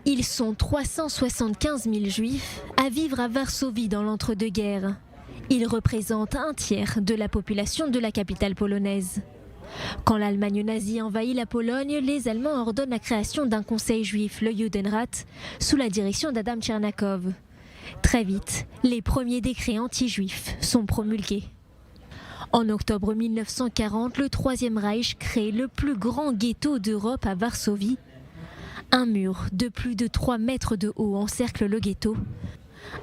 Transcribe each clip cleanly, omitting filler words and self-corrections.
Ils sont 375 000 juifs à vivre à Varsovie dans l'entre-deux-guerres. Ils représentent un tiers de la population de la capitale polonaise. Quand l'Allemagne nazie envahit la Pologne, les Allemands ordonnent la création d'un conseil juif, le Judenrat, sous la direction d'Adam Tchernakov. Très vite, les premiers décrets anti-juifs sont promulgués. En octobre 1940, le Troisième Reich crée le plus grand ghetto d'Europe à Varsovie. Un mur de plus de 3 mètres de haut encercle le ghetto.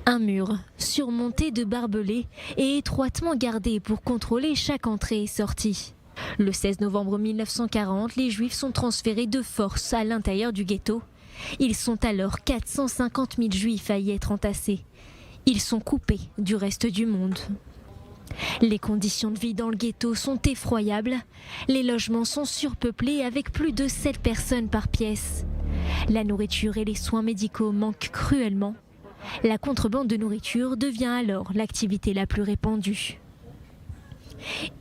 Un mur surmonté de barbelés et étroitement gardé pour contrôler chaque entrée et sortie. Le 16 novembre 1940, les Juifs sont transférés de force à l'intérieur du ghetto. Ils sont alors 450 000 Juifs à y être entassés. Ils sont coupés du reste du monde. Les conditions de vie dans le ghetto sont effroyables. Les logements sont surpeuplés avec plus de 7 personnes par pièce. La nourriture et les soins médicaux manquent cruellement. La contrebande de nourriture devient alors l'activité la plus répandue.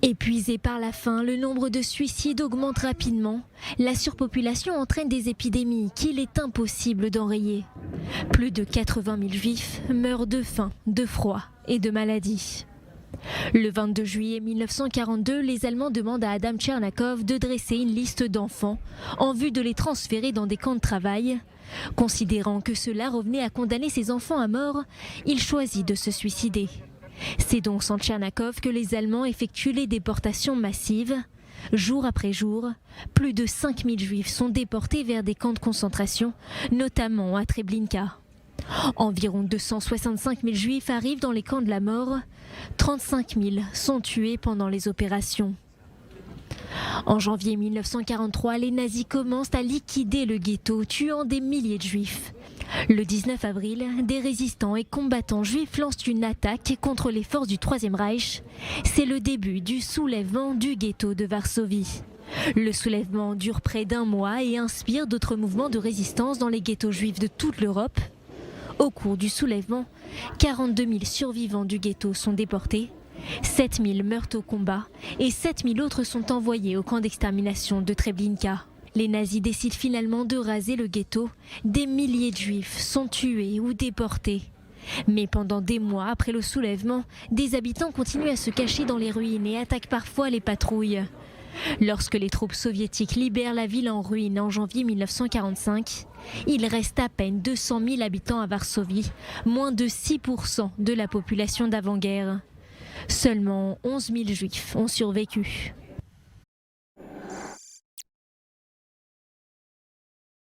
Épuisé par la faim, le nombre de suicides augmente rapidement. La surpopulation entraîne des épidémies qu'il est impossible d'enrayer. Plus de 80 000 Juifs meurent de faim, de froid et de maladie. Le 22 juillet 1942, les Allemands demandent à Adam Tchernakov de dresser une liste d'enfants en vue de les transférer dans des camps de travail. Considérant que cela revenait à condamner ses enfants à mort, il choisit de se suicider. C'est donc sans Tchernakov que les Allemands effectuent les déportations massives. Jour après jour, plus de 5 000 Juifs sont déportés vers des camps de concentration, notamment à Treblinka. Environ 265 000 Juifs arrivent dans les camps de la mort. 35 000 sont tués pendant les opérations. En janvier 1943, les nazis commencent à liquider le ghetto, tuant des milliers de Juifs. Le 19 avril, des résistants et combattants juifs lancent une attaque contre les forces du Troisième Reich. C'est le début du soulèvement du ghetto de Varsovie. Le soulèvement dure près d'1 mois et inspire d'autres mouvements de résistance dans les ghettos juifs de toute l'Europe. Au cours du soulèvement, 42 000 survivants du ghetto sont déportés, 7 000 meurent au combat et 7 000 autres sont envoyés au camp d'extermination de Treblinka. Les nazis décident finalement de raser le ghetto. Des milliers de Juifs sont tués ou déportés. Mais pendant des mois après le soulèvement, des habitants continuent à se cacher dans les ruines et attaquent parfois les patrouilles. Lorsque les troupes soviétiques libèrent la ville en ruine en janvier 1945, il reste à peine 200 000 habitants à Varsovie, moins de 6% de la population d'avant-guerre. Seulement 11 000 Juifs ont survécu.